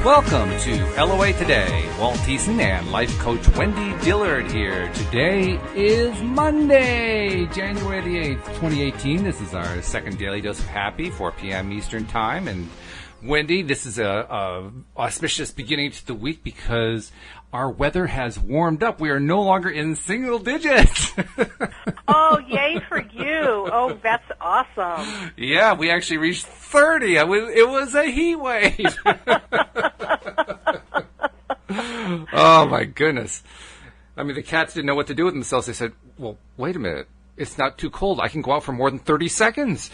Welcome to LOA Today. Walt Thiessen and life coach Wendy Dillard here. Today is Monday, January the 8th, 2018. This is our second Daily Dose of Happy, 4 p.m. Eastern Time. And Wendy, this is a auspicious beginning to the week because our weather has warmed up. We are no longer in single digits. Oh, yay for you. Oh, that's awesome. Yeah, we actually reached 30. It was a heat wave. Oh, my goodness. I mean, the cats didn't know what to do with themselves. They said, well, wait a minute. It's not too cold. I can go out for more than 30 seconds.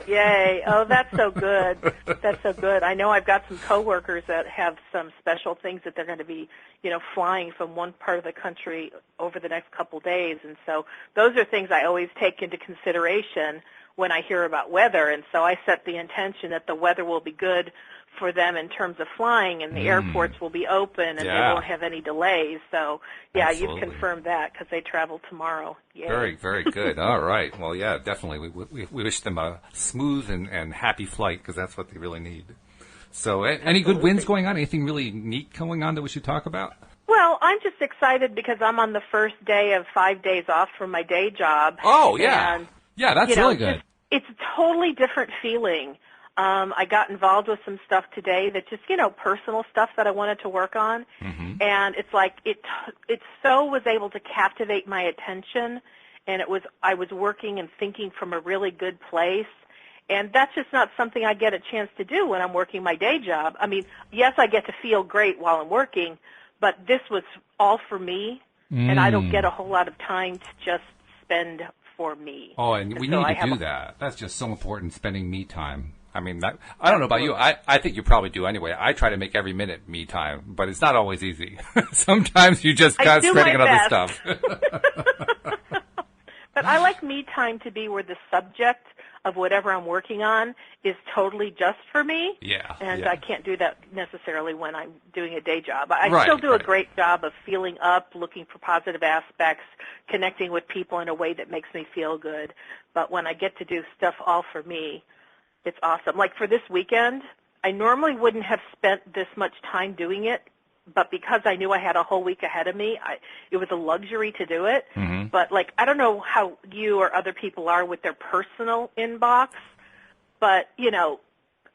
Yay. Oh, that's so good. That's so good. I know I've got some coworkers that have some special things that they're going to be, flying from one part of the country over the next couple days. And so those are things I always take into consideration when I hear about weather. And so I set the intention that the weather will be good for them in terms of flying, and the airports will be open, and they won't have any delays. So, yeah, Absolutely. You've confirmed that because they travel tomorrow. Yay. Very, very good. All right. Well, yeah, definitely. We wish them a smooth and happy flight because that's what they really need. So any good wins going on? Anything really neat going on that we should talk about? Well, I'm just excited because I'm on the first day of 5 days off from my day job. Oh, yeah. And, yeah, that's really good. It's a totally different feeling. I got involved with some stuff today that just, personal stuff that I wanted to work on. Mm-hmm. And it's like it so was able to captivate my attention, and I was working and thinking from a really good place. And that's just not something I get a chance to do when I'm working my day job. I mean, yes, I get to feel great while I'm working, but this was all for me, and I don't get a whole lot of time to just spend for me. Oh, and we need to do that. That's just so important, spending me time. I mean, I don't know about you. I think you probably do anyway. I try to make every minute me time, but it's not always easy. Sometimes you just concentrating on other stuff. But I like me time to be where the subject of whatever I'm working on is totally just for me. Yeah. And I can't do that necessarily when I'm doing a day job. I still do a great job of feeling up, looking for positive aspects, connecting with people in a way that makes me feel good. But when I get to do stuff all for me, it's awesome. Like for this weekend, I normally wouldn't have spent this much time doing it, but because I knew I had a whole week ahead of me, it was a luxury to do it. Mm-hmm. But, I don't know how you or other people are with their personal inbox, but,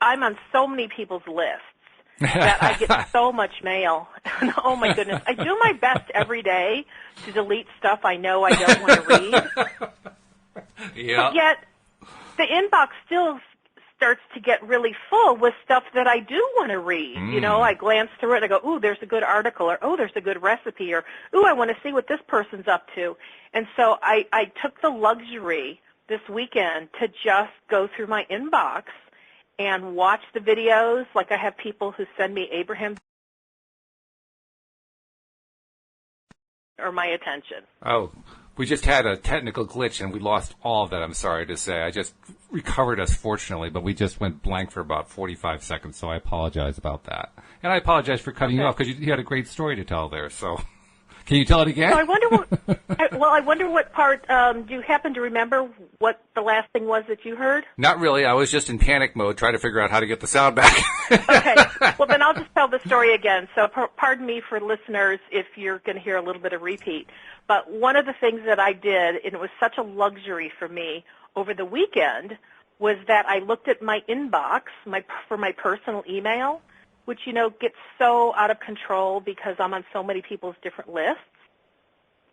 I'm on so many people's lists that I get so much mail. Oh, my goodness. I do my best every day to delete stuff I know I don't want to read. Yeah. But yet the inbox still starts to get really full with stuff that I do want to read. I glance through it and I go, ooh, there's a good article, or, oh, there's a good recipe, or, ooh, I want to see what this person's up to. And so I took the luxury this weekend to just go through my inbox and watch the videos. Like I have people who send me Abraham or my attention. Oh, we just had a technical glitch, and we lost all of that, I'm sorry to say. I just recovered us, fortunately, but we just went blank for about 45 seconds, so I apologize about that. And I apologize for cutting you off, because you had a great story to tell there, so can you tell it again? So I wonder what part, do you happen to remember what the last thing was that you heard? Not really. I was just in panic mode, trying to figure out how to get the sound back. Okay. Well, then I'll just tell the story again. So pardon me for listeners if you're going to hear a little bit of repeat. But one of the things that I did, and it was such a luxury for me over the weekend, was that I looked at my inbox for my personal email, which, gets so out of control because I'm on so many people's different lists.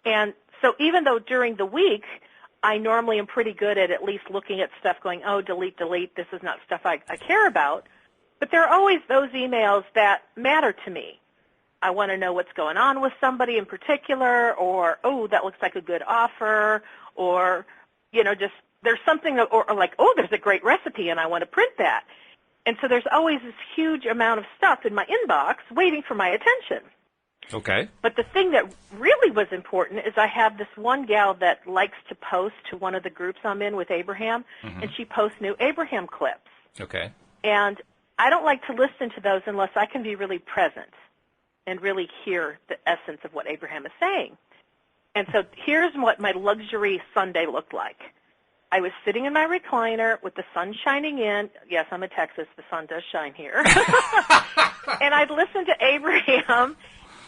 And so even though during the week I normally am pretty good at least looking at stuff going, oh, delete, this is not stuff I care about, but there are always those emails that matter to me. I want to know what's going on with somebody in particular, or, oh, that looks like a good offer, or, just there's something, or like, oh, there's a great recipe and I want to print that. And so there's always this huge amount of stuff in my inbox waiting for my attention. Okay. But the thing that really was important is I have this one gal that likes to post to one of the groups I'm in with Abraham, and she posts new Abraham clips. Okay. And I don't like to listen to those unless I can be really present and really hear the essence of what Abraham is saying. And so here's what my luxury Sunday looked like. I was sitting in my recliner with the sun shining in. Yes, I'm in Texas. The sun does shine here. And I'd listen to Abraham,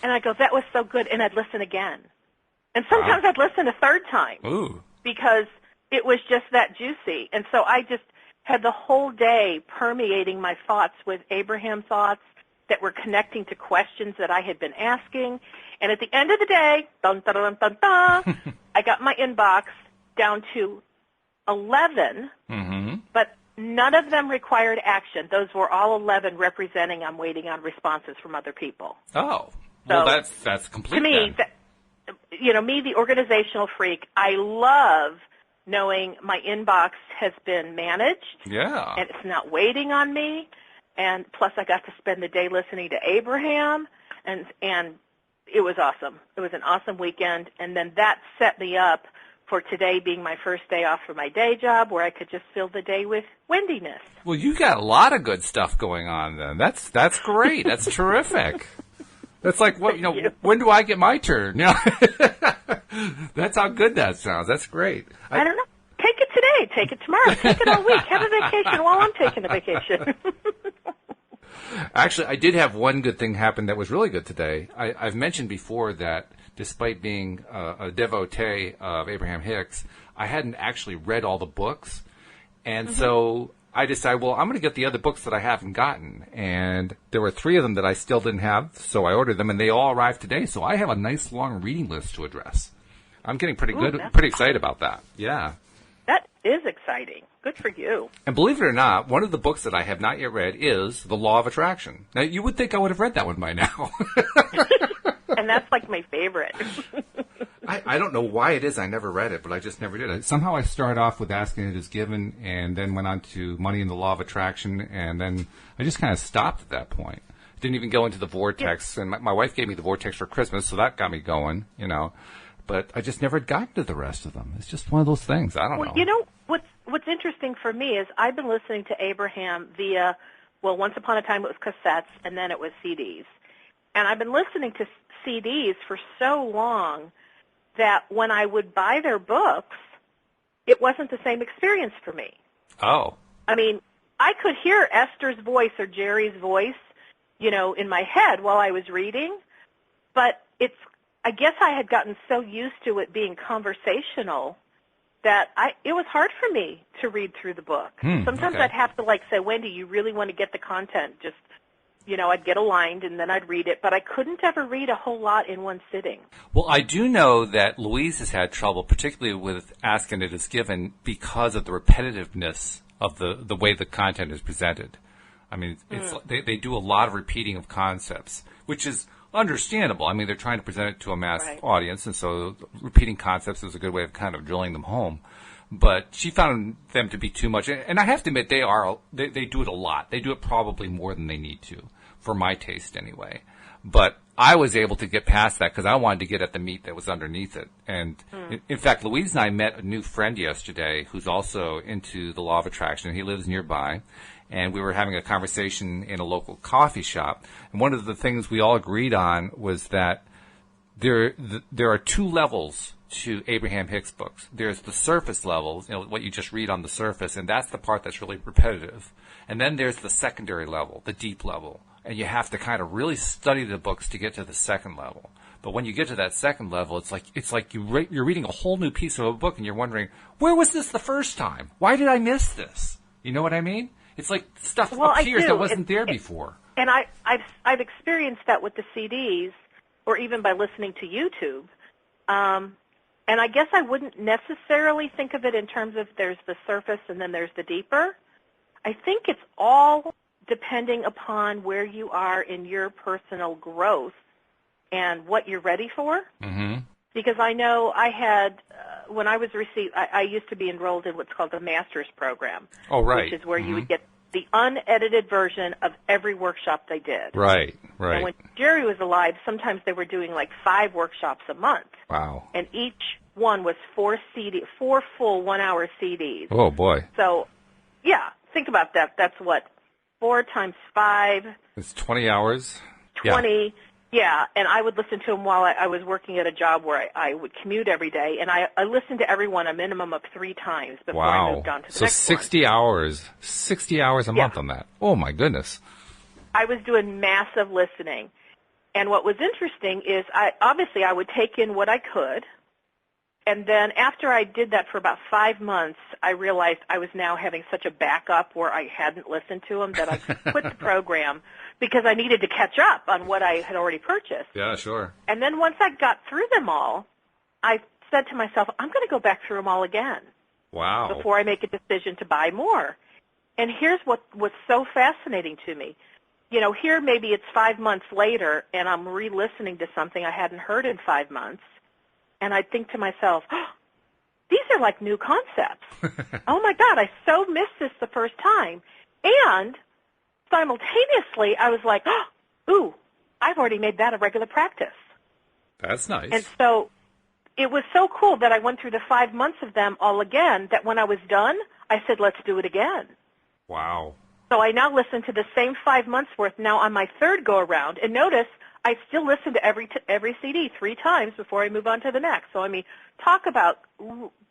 and I'd go, that was so good, and I'd listen again. And sometimes I'd listen a third time. Ooh. Because it was just that juicy. And so I just had the whole day permeating my thoughts with Abraham thoughts that were connecting to questions that I had been asking. And at the end of the day, dun, dun, dun, dun, dun, I got my inbox down to 11, but none of them required action. Those were all 11 representing I'm waiting on responses from other people. Oh, well, so, that's complete. To me, me, the organizational freak, I love knowing my inbox has been managed. Yeah. And it's not waiting on me. And plus I got to spend the day listening to Abraham, and it was awesome. It was an awesome weekend. And then that set me up for today being my first day off from my day job, where I could just fill the day with Wendiness. Well, you got a lot of good stuff going on then. That's great. That's terrific. That's like, what, when do I get my turn? That's how good that sounds. That's great. I don't know. Take it today. Take it tomorrow. Take it all week. Have a vacation while I'm taking a vacation. Actually, I did have one good thing happen that was really good today. I've mentioned before that despite being a devotee of Abraham Hicks, I hadn't actually read all the books. And so I decided, well, I'm going to get the other books that I haven't gotten. And there were 3 of them that I still didn't have, so I ordered them, and they all arrived today. So I have a nice long reading list to address. I'm getting pretty excited about that. Yeah. That is exciting. Good for you. And believe it or not, one of the books that I have not yet read is The Law of Attraction. Now, you would think I would have read that one by now. And that's like my favorite. I don't know why it is I never read it, but I just never did. Somehow I started off with Asking It Is Given, and then went on to Money and the Law of Attraction, and then I just kind of stopped at that point. Didn't even go into the Vortex, and my wife gave me the Vortex for Christmas, so that got me going, But I just never had gotten to the rest of them. It's just one of those things. I don't know. What's interesting for me is I've been listening to Abraham via, once upon a time it was cassettes, and then it was CDs. And I've been listening to CDs for so long that when I would buy their books, it wasn't the same experience for me. Oh. I mean, I could hear Esther's voice or Jerry's voice, in my head while I was reading, but I guess I had gotten so used to it being conversational that it was hard for me to read through the book. Sometimes I'd have to say, Wendy, you really want to get the content. Just, I'd get aligned and then I'd read it, but I couldn't ever read a whole lot in one sitting. Well, I do know that Louise has had trouble, particularly with Asking It Is Given, because of the repetitiveness of the way the content is presented. I mean, they do a lot of repeating of concepts, which is understandable. I mean, they're trying to present it to a mass audience, and so repeating concepts is a good way of kind of drilling them home. But she found them to be too much, and I have to admit, they do it a lot. They do it probably more than they need to, for my taste anyway. But I was able to get past that because I wanted to get at the meat that was underneath it. And in fact, Louise and I met a new friend yesterday who's also into the Law of Attraction. He lives nearby. And we were having a conversation in a local coffee shop. And one of the things we all agreed on was that there are 2 levels to Abraham Hicks books. There's the surface level, what you just read on the surface, and that's the part that's really repetitive. And then there's the secondary level, the deep level. And you have to kind of really study the books to get to the second level. But when you get to that second level, it's like you're reading a whole new piece of a book, and you're wondering, where was this the first time? Why did I miss this? You know what I mean? It's like stuff appears that wasn't there before. And I've experienced that with the CDs, or even by listening to YouTube. And I guess I wouldn't necessarily think of it in terms of there's the surface and then there's the deeper. I think it's all depending upon where you are in your personal growth and what you're ready for. Mm-hmm. Because I know I had, when I was I used to be enrolled in what's called the Master's Program. Oh, right. Which is where you would get the unedited version of every workshop they did. Right. And when Jerry was alive, sometimes they were doing 5 workshops a month. Wow. And each one was 4 full 1-hour CDs. Oh, boy. So, yeah, think about that. That's 4 times 5. It's 20 hours. 20. Yeah, and I would listen to them while I was working at a job where I would commute every day, and I listened to everyone a minimum of 3 times before I moved on to the next 60 hours. 60 hours a month on that. Oh, my goodness. I was doing massive listening. And what was interesting is obviously I would take in what I could, and then after I did that for about 5 months, I realized I was now having such a backup where I hadn't listened to them that I quit the program because I needed to catch up on what I had already purchased. Yeah, sure. And then once I got through them all, I said to myself, I'm going to go back through them all again. Wow. Before I make a decision to buy more. And here's what's so fascinating to me. You know, here maybe it's 5 months later, and I'm re-listening to something I hadn't heard in 5 months, and I think to myself, oh, these are like new concepts. Oh, my God, I so missed this the first time. And simultaneously, I was like, oh, ooh, I've already made that a regular practice. That's nice. And so it was so cool that I went through the 5 months of them all again that when I was done, I said, let's do it again. Wow. So I now listen to the same 5 months worth now on my third go-around. And notice I still listen to every CD 3 times before I move on to the next. So, I mean, talk about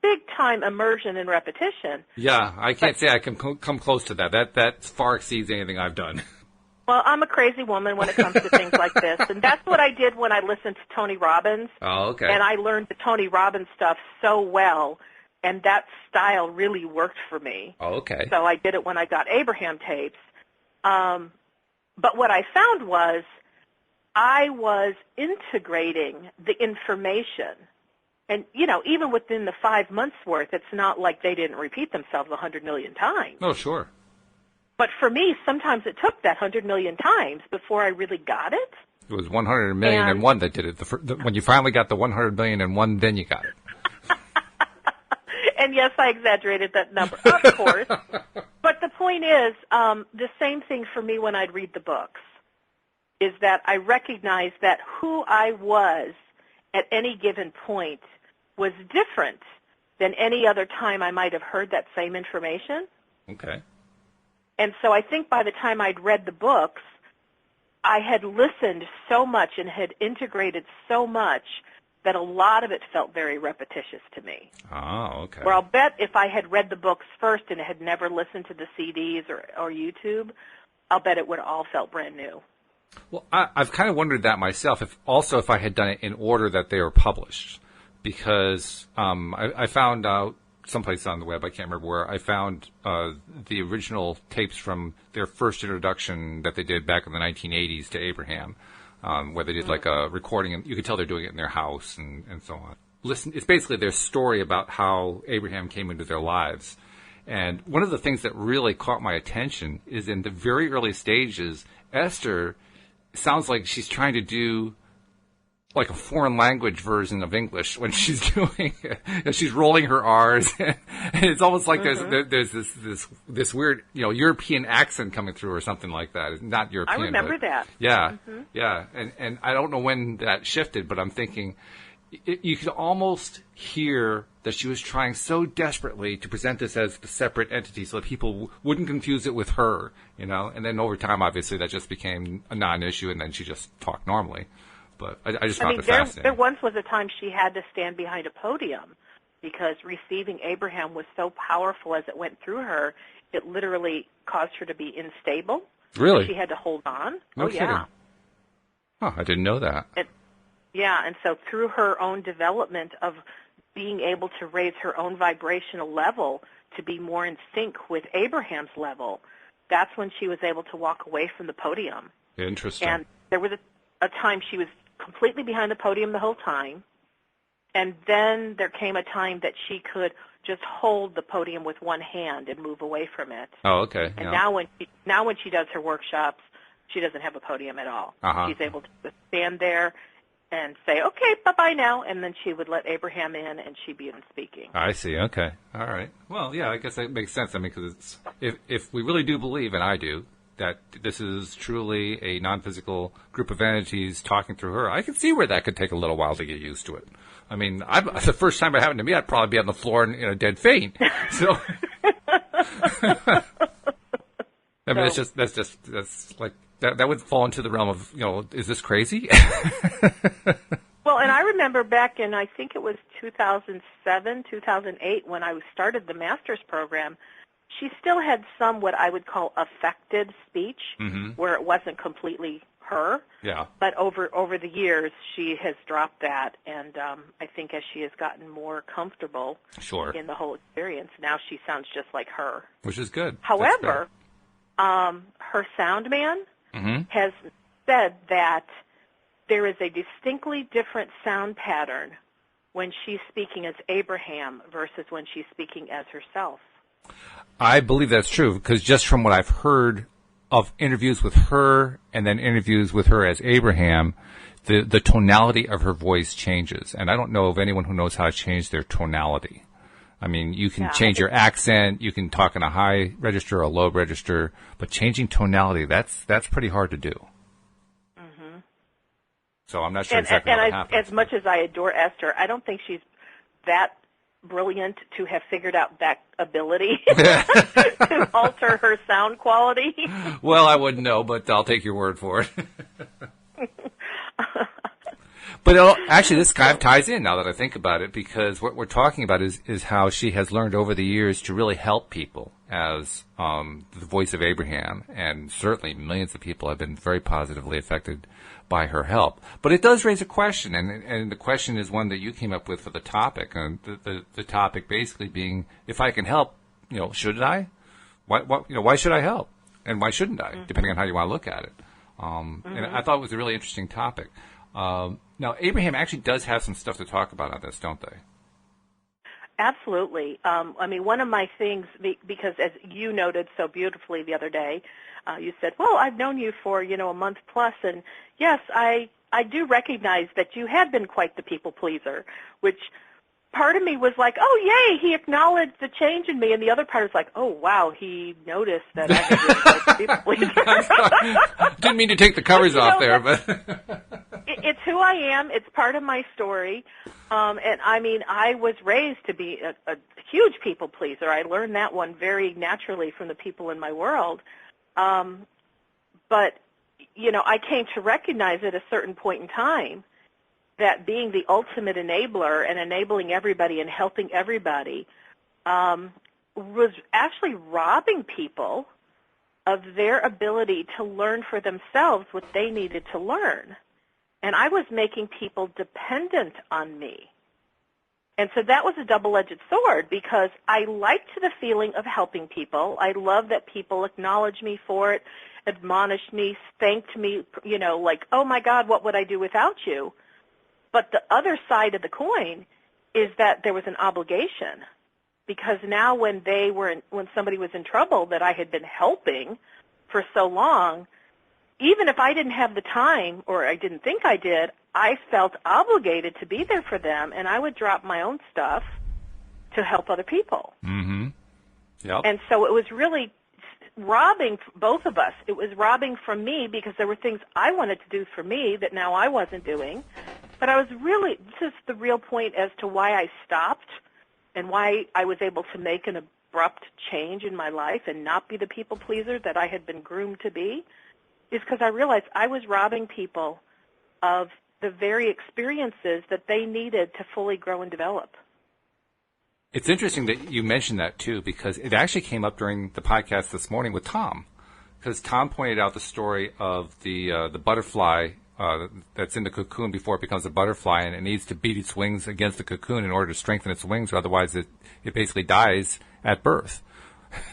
big-time immersion and repetition. Yeah, I can't say I can come close to that. That far exceeds anything I've done. Well, I'm a crazy woman when it comes to things like this. And that's what I did when I listened to Tony Robbins. Oh, okay. And I learned the Tony Robbins stuff so well, and that style really worked for me. Oh, okay. So I did it when I got Abraham tapes. But what I found was I was integrating the information. And, you know, even within the 5 months worth, it's not like they didn't repeat themselves 100 million times. Oh, sure. But for me, sometimes it took that 100 million times before I really got it. It was 100 million and one that did it. When you finally got the 100 million and one, then you got it. And yes, I exaggerated that number, of course. But the point is, the same thing for me when I'd read the books, is that I recognized that who I was at any given point was different than any other time I might have heard that same information. Okay. And so I think by the time I'd read the books, I had listened so much and had integrated so much that a lot of it felt very repetitious to me. Oh, okay. Where I'll bet if I had read the books first and had never listened to the CDs or YouTube, I'll bet it would have all felt brand new. Well, I've kind of wondered that myself, if I had done it in order that they were published. Because I found out someplace on the web, I can't remember where, I found the original tapes from their first introduction that they did back in the 1980s to Abraham, where they did like a recording, and you could tell they're doing it in their house and so on. Listen, it's basically their story about how Abraham came into their lives. And one of the things that really caught my attention is in the very early stages, Esther sounds like she's trying to do like a foreign language version of English when she's doing it. She's rolling her R's, and it's almost like there's this weird, European accent coming through or something like that. It's not European. I remember that. Yeah, yeah, and I don't know when that shifted, but I'm thinking you could almost hear that she was trying so desperately to present this as the separate entity so that people wouldn't confuse it with her, and then over time, obviously, that just became a non-issue, and then she just talked normally. But I just found it fascinating. There once was a time she had to stand behind a podium because receiving Abraham was so powerful as it went through her, it literally caused her to be unstable. Really? She had to hold on. No kidding. Yeah. Oh, I didn't know that. And so through her own development of being able to raise her own vibrational level to be more in sync with Abraham's level, that's when she was able to walk away from the podium. Interesting. And there was a time she was completely behind the podium the whole time, and then there came a time that she could just hold the podium with one hand and move away from it. Oh, okay. And now when she does her workshops, she doesn't have a podium at all. Uh-huh. She's able to stand there and say, okay, bye-bye now, and then she would let Abraham in, and she'd be in speaking. I see. Okay. All right. Well, yeah, I guess that makes sense. I mean, because if we really do believe, and I do, that this is truly a non-physical group of entities talking through her, I can see where that could take a little while to get used to it. I mean, the first time it happened to me, I'd probably be on the floor in a dead faint. So, I mean, that's that would fall into the realm of, is this crazy? Well, and I remember back in, I think it was 2007, 2008, when I started the master's program, she still had some what I would call affected speech, where it wasn't completely her. Yeah. But over the years, she has dropped that, and I think as she has gotten more comfortable in the whole experience, now she sounds just like her. Which is good. However, her sound man has said that there is a distinctly different sound pattern when she's speaking as Abraham versus when she's speaking as herself. I believe that's true, because just from what I've heard of interviews with her and then interviews with her as Abraham, the tonality of her voice changes. And I don't know of anyone who knows how to change their tonality. I mean, you can change your accent, you can talk in a high register or a low register, but changing tonality, that's pretty hard to do. So I'm not sure exactly how that happens. As much as I adore Esther, I don't think she's that brilliant to have figured out that ability to alter her sound quality. Well, I wouldn't know, but I'll take your word for it. But actually, this kind of ties in now that I think about it, because what we're talking about is how she has learned over the years to really help people as the voice of Abraham, and certainly millions of people have been very positively affected by her help. But it does raise a question, and the question is one that you came up with for the topic, and the topic basically being, if I can help, should I? Why should I help, and why shouldn't I? Depending on how you want to look at it. And I thought it was a really interesting topic. Now, Abraham actually does have some stuff to talk about on this, don't they? Absolutely. I mean, one of my things, because as you noted so beautifully the other day, you said, well, I've known you for, a month plus, and yes, I do recognize that you have been quite the people pleaser, which part of me was like, oh, yay, he acknowledged the change in me, and the other part was like, oh, wow, he noticed that I had been quite the people pleaser. Didn't mean to take the covers off there, but... It's who I am. It's part of my story. And I mean, I was raised to be a huge people pleaser. I learned that one very naturally from the people in my world. But, I came to recognize at a certain point in time that being the ultimate enabler and enabling everybody and helping everybody was actually robbing people of their ability to learn for themselves what they needed to learn. And I was making people dependent on me. And so that was a double-edged sword, because I liked the feeling of helping people. I love that people acknowledged me for it, admonished me, thanked me, like, oh, my God, what would I do without you? But the other side of the coin is that there was an obligation, because now when somebody was in trouble that I had been helping for so long, even if I didn't have the time, or I didn't think I did, I felt obligated to be there for them, and I would drop my own stuff to help other people. Mm-hmm. Yep. And so it was really robbing both of us. It was robbing from me because there were things I wanted to do for me that now I wasn't doing. But this is the real point as to why I stopped and why I was able to make an abrupt change in my life and not be the people pleaser that I had been groomed to be, is because I realized I was robbing people of the very experiences that they needed to fully grow and develop. It's interesting that you mentioned that, too, because it actually came up during the podcast this morning with Tom, because Tom pointed out the story of the butterfly that's in the cocoon before it becomes a butterfly, and it needs to beat its wings against the cocoon in order to strengthen its wings, or otherwise it basically dies at birth.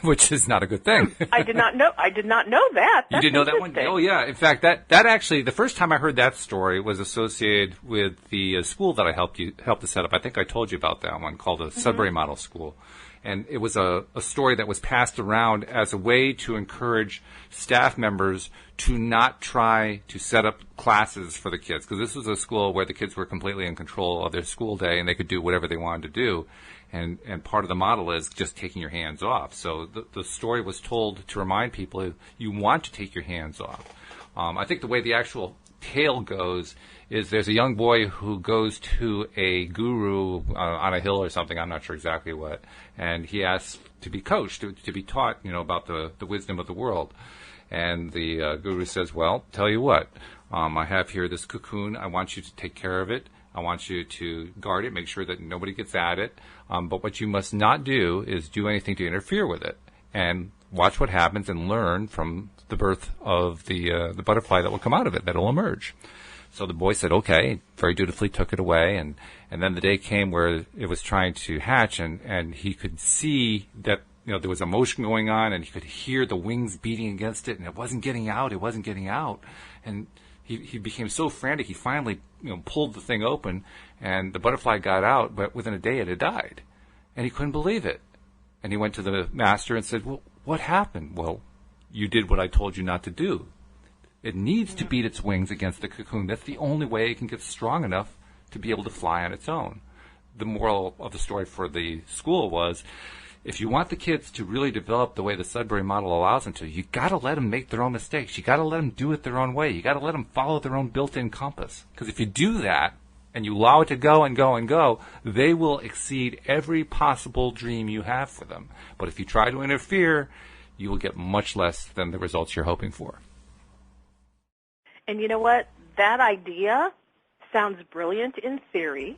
Which is not a good thing. I did not know that. You didn't know that one? Oh, yeah. In fact, that actually, the first time I heard that story was associated with the school that I helped to set up. I think I told you about that one, called the Sudbury Model School. And it was a story that was passed around as a way to encourage staff members to not try to set up classes for the kids, because this was a school where the kids were completely in control of their school day and they could do whatever they wanted to do. And part of the model is just taking your hands off. So the story was told to remind people you want to take your hands off. I think the way the actual tale goes is there's a young boy who goes to a guru on a hill or something, I'm not sure exactly what, and he asks to be coached, to be taught, about the wisdom of the world. And the guru says, well, tell you what, I have here this cocoon. I want you to take care of it. I want you to guard it, make sure that nobody gets at it. But what you must not do is do anything to interfere with it. And watch what happens and learn from the birth of the butterfly that will come out of it, that will emerge. So the boy said, okay, very dutifully took it away. And then the day came where it was trying to hatch, and he could see that, there was a motion going on, and he could hear the wings beating against it, and it wasn't getting out. And he became so frantic, he finally, pulled the thing open, and the butterfly got out, but within a day it had died. And he couldn't believe it. And he went to the master and said, well, what happened? Well, you did what I told you not to do. It needs to beat its wings against the cocoon. That's the only way it can get strong enough to be able to fly on its own. The moral of the story for the school was, if you want the kids to really develop the way the Sudbury model allows them to, you got to let them make their own mistakes. You got to let them do it their own way. You got to let them follow their own built-in compass. Because if you do that and you allow it to go and go and go, they will exceed every possible dream you have for them. But if you try to interfere, you will get much less than the results you're hoping for. And you know what? That idea sounds brilliant in theory.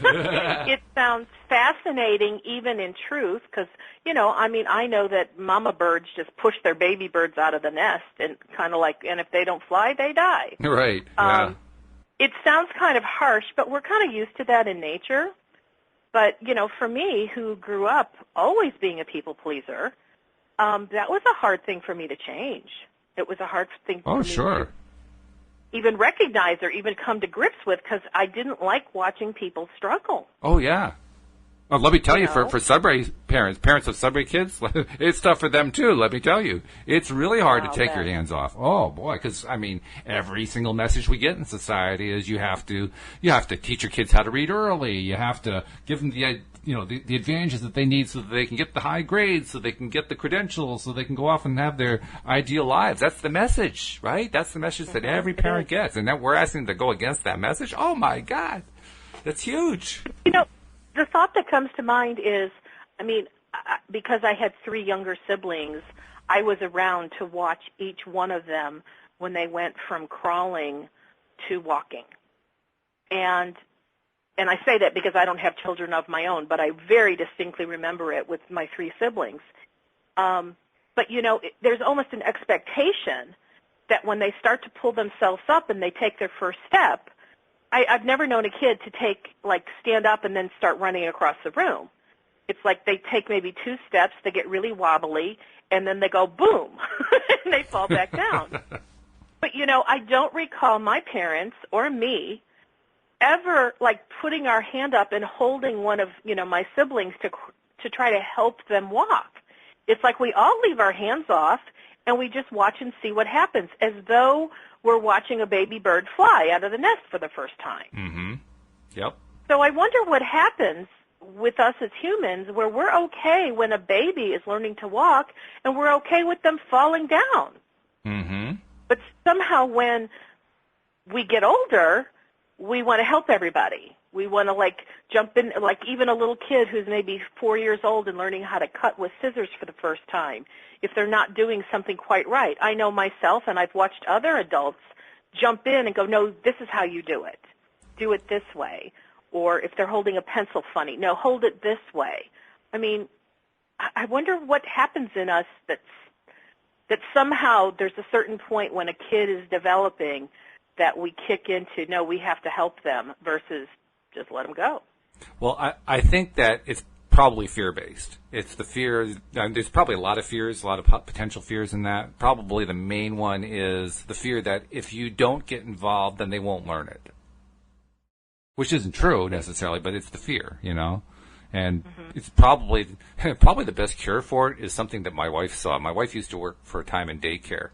It sounds fascinating even in truth because, I know that mama birds just push their baby birds out of the nest and and if they don't fly, they die. Right, yeah. It sounds kind of harsh, but we're kind of used to that in nature. But, for me, who grew up always being a people pleaser, that was a hard thing for me to change. It was a hard thing for me to even recognize or even come to grips with because I didn't like watching people struggle. Oh, yeah. Well, let me tell you, for Sudbury parents of Sudbury kids, it's tough for them, too, let me tell you. It's really hard to take your hands off. Oh, boy, because, every single message we get in society is you have to teach your kids how to read early. You have to give them the advantages that they need so that they can get the high grades, so they can get the credentials, so they can go off and have their ideal lives. That's the message, right? That's the message that every parent gets. And then we're asking them to go against that message? Oh, my God. That's huge. The thought that comes to mind is, because I had 3 younger siblings, I was around to watch each one of them when they went from crawling to walking. And I say that because I don't have children of my own, but I very distinctly remember it with my 3 siblings. But, there's almost an expectation that when they start to pull themselves up and they take their first step, I've never known a kid to stand up and then start running across the room. It's like they take maybe 2 steps, they get really wobbly, and then they go boom, and they fall back down. But, I don't recall my parents or me ever, putting our hand up and holding one of, my siblings to try to help them walk. It's like we all leave our hands off, and we just watch and see what happens, as though we're watching a baby bird fly out of the nest for the first time. Mm-hmm. Yep. So I wonder what happens with us as humans where we're okay when a baby is learning to walk and we're okay with them falling down. Mm-hmm. But somehow when we get older, we want to help everybody. We want to jump in, even a little kid who's maybe 4 years old and learning how to cut with scissors for the first time. If they're not doing something quite right, I know myself and I've watched other adults jump in and go, no, this is how you do it. Do it this way. Or if they're holding a pencil funny, no, hold it this way. I wonder what happens in us that somehow there's a certain point when a kid is developing that we kick into, no, we have to help them versus just let them go. Well, I think that it's probably fear-based. It's the fear. There's probably a lot of fears, a lot of potential fears in that. Probably the main one is the fear that if you don't get involved, then they won't learn it. Which isn't true necessarily, but it's the fear, And it's probably the best cure for it is something that my wife saw. My wife used to work for a time in daycare,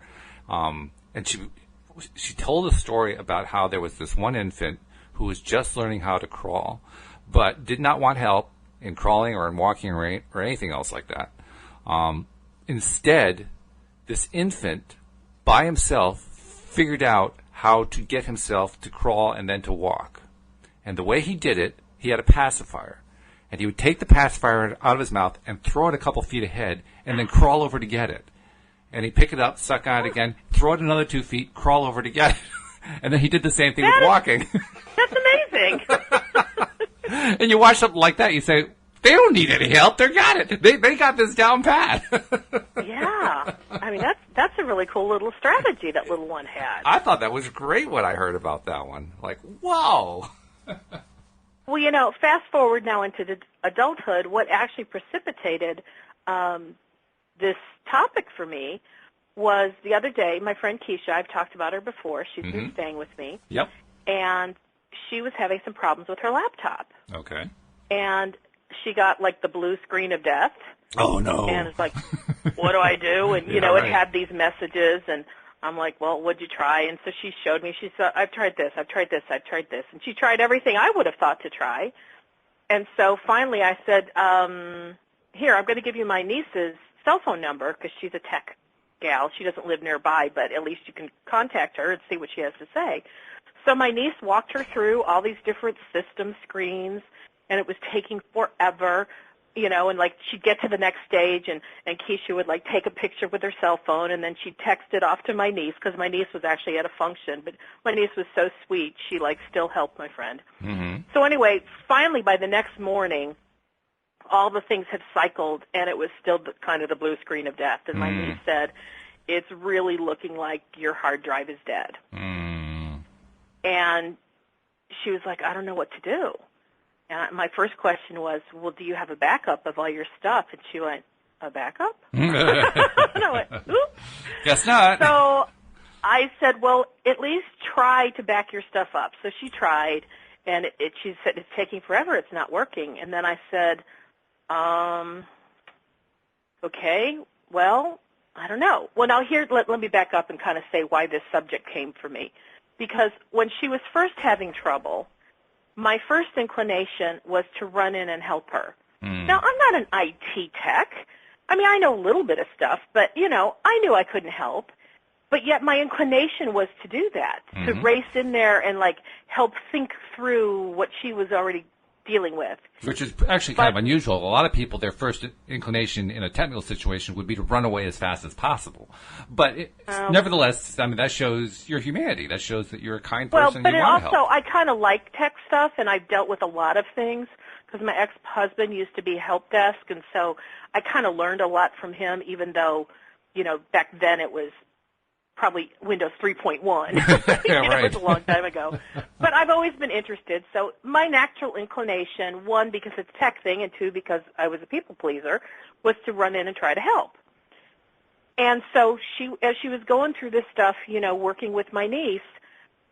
and she told a story about how there was this one infant who was just learning how to crawl, but did not want help in crawling or in walking or anything else like that. Instead, this infant, by himself, figured out how to get himself to crawl and then to walk. And the way he did it, he had a pacifier. And he would take the pacifier out of his mouth and throw it a couple feet ahead and then crawl over to get it. and he'd pick it up, suck on it again, throw it another 2 feet, crawl over to get it. And then he did the same thing with walking. That's amazing. And you watch something like that, you say, they don't need any help. They got it. They got this down pat. Yeah. I mean, that's a really cool little strategy that little one had. I thought that was great when I heard about that one. Like, whoa. Well, fast forward now into adulthood, what actually precipitated this topic for me was the other day, my friend Keisha, I've talked about her before. She's been staying with me. Yep. And she was having some problems with her laptop. Okay. And she got, like, the blue screen of death. Oh, no. And it's like, what do I do? And, it had these messages, and I'm like, well, what'd you try? And so she showed me. She said, I've tried this, I've tried this, I've tried this. And she tried everything I would have thought to try. And so finally I said, here, I'm going to give you my niece's cell phone number because she's a tech gal. She doesn't live nearby, but at least you can contact her and see what she has to say. So my niece walked her through all these different system screens, and it was taking forever, and like she'd get to the next stage, and Keisha would like take a picture with her cell phone, and then she'd text it off to my niece because my niece was actually at a function, but my niece was so sweet, she like still helped my friend. Mm-hmm. So anyway, finally by the next morning, all the things had cycled, and it was still kind of the blue screen of death, and my niece said, it's really looking like your hard drive is dead. And she was like, I don't know what to do. And my first question was, well, do you have a backup of all your stuff? And she went, a backup? And I went, oops. Guess not. So I said, well, at least try to back your stuff up. So she tried, and she said, it's taking forever. It's not working. And then I said, okay, well, I don't know. Well, now here, let me back up and kind of say why this subject came for me. Because when she was first having trouble, my first inclination was to run in and help her. Now, I'm not an IT tech. I mean, I know a little bit of stuff, but, I knew I couldn't help. But yet my inclination was to do that, to race in there and, like, help think through what she was already dealing with. Which is actually kind of unusual. A lot of people, their first inclination in a technical situation would be to run away as fast as possible. But nevertheless, I mean, that shows your humanity. That shows that you're a kind person and you want to help. But also, I kind of like tech stuff, and I've dealt with a lot of things because my ex-husband used to be help desk, and so I kind of learned a lot from him, even though, back then it was probably Windows 3.1. Right. It was a long time ago. But I've always been interested. So my natural inclination, one, because it's a tech thing, and two, because I was a people pleaser, was to run in and try to help. And so as she was going through this stuff, working with my niece,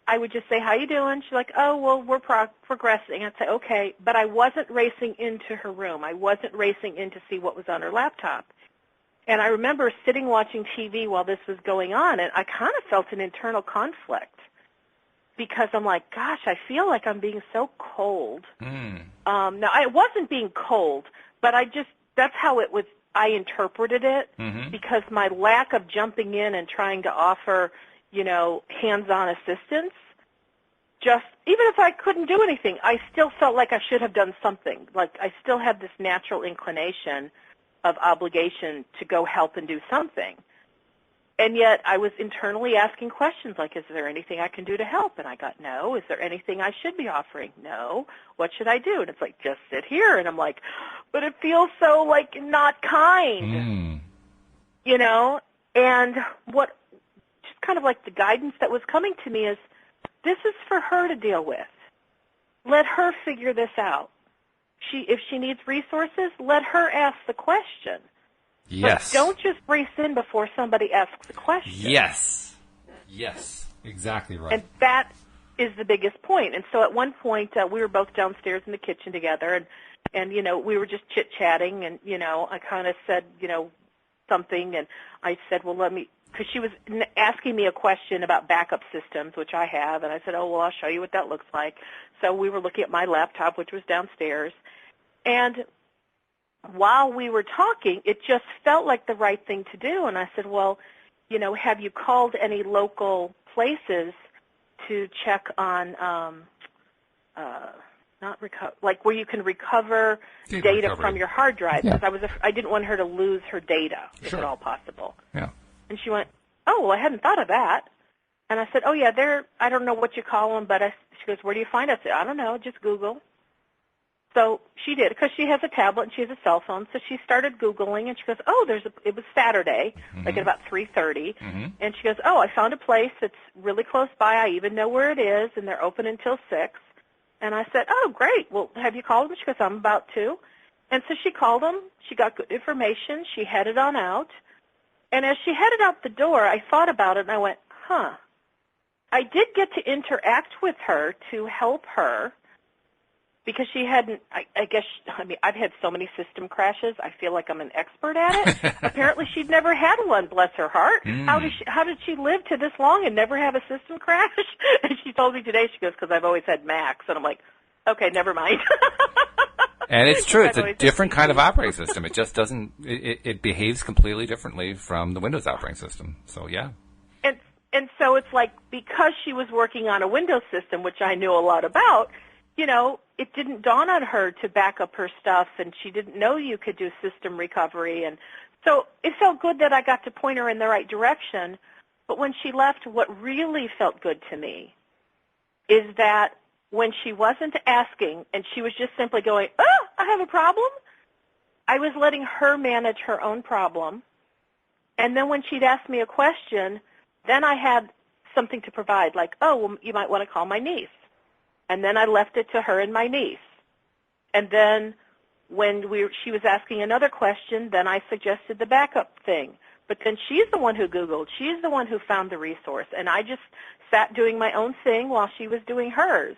I would just say, how you doing? She's like, oh, well, we're progressing. I'd say, okay. But I wasn't racing into her room. I wasn't racing in to see what was on her laptop. And I remember sitting watching TV while this was going on, and I kind of felt an internal conflict because I'm like, gosh, I feel like I'm being so cold. Now, I wasn't being cold, but that's how it was. I interpreted it because my lack of jumping in and trying to offer, hands-on assistance, even if I couldn't do anything, I still felt like I should have done something. Like I still had this natural inclination of obligation to go help and do something. And yet I was internally asking questions like, is there anything I can do to help? And I got, no. Is there anything I should be offering? No. What should I do? And it's like, just sit here. And I'm like, but it feels so, like, not kind, And what just kind of like the guidance that was coming to me is, this is for her to deal with. Let her figure this out. If she needs resources, let her ask the question. Yes. But don't just race in before somebody asks the question. Yes. Exactly right. And that is the biggest point. And so at one point, we were both downstairs in the kitchen together, and we were just chit-chatting, and, I kind of said, something, and I said, well, because she was asking me a question about backup systems, which I have, and I said, oh, well, I'll show you what that looks like. So we were looking at my laptop, which was downstairs, and while we were talking, it just felt like the right thing to do, and I said, well, have you called any local places to check on, like where you can recover data from your hard drive, because I didn't want her to lose her data, if at all possible. Yeah. And she went, oh, well, I hadn't thought of that. And I said, oh, yeah, I don't know what you call them, but she goes, where do you find it? I said, I don't know, just Google. So she did, because she has a tablet and she has a cell phone. So she started Googling, and she goes, oh, it was Saturday, like at about 3:30. And she goes, oh, I found a place that's really close by. I even know where it is, and they're open until 6. And I said, oh, great. Well, have you called them? She goes, I'm about to. And so she called them. She got good information. She headed on out. And as she headed out the door, I thought about it, and I went, I did get to interact with her to help her, because she hadn't, I've had so many system crashes, I feel like I'm an expert at it. Apparently she'd never had one, bless her heart. How did she live to this long and never have a system crash? And she told me today, she goes, because I've always had Macs. And I'm like, okay, never mind. And it's true. It's a different kind of operating system. It just doesn't, it behaves completely differently from the Windows operating system. So, yeah. And so it's like, because she was working on a Windows system, which I knew a lot about, it didn't dawn on her to back up her stuff, and she didn't know you could do system recovery. And so it felt good that I got to point her in the right direction. But when she left, what really felt good to me is that when she wasn't asking and she was just simply going, oh, I have a problem, I was letting her manage her own problem. And then when she'd ask me a question, then I had something to provide, like, oh, well, you might want to call my niece. And then I left it to her and my niece. And then when she was asking another question, then I suggested the backup thing. But then she's the one who Googled. She's the one who found the resource. And I just sat doing my own thing while she was doing hers.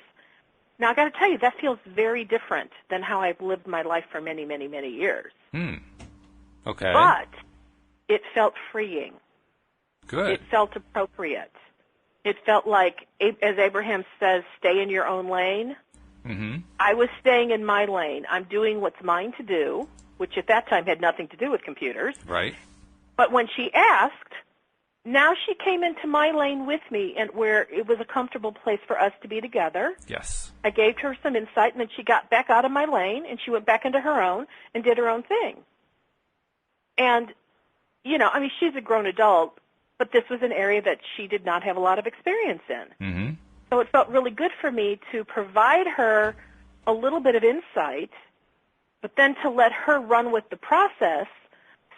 Now, I got to tell you, that feels very different than how I've lived my life for many, many, many years. Okay. But it felt freeing. Good. It felt appropriate. It felt like, as Abraham says, stay in your own lane. I was staying in my lane. I'm doing what's mine to do, which at that time had nothing to do with computers. Right. But when she asked, now she came into my lane with me, and where it was a comfortable place for us to be together. Yes. I gave her some insight, and then she got back out of my lane, and she went back into her own and did her own thing. And, she's a grown adult, but this was an area that she did not have a lot of experience in. So it felt really good for me to provide her a little bit of insight, but then to let her run with the process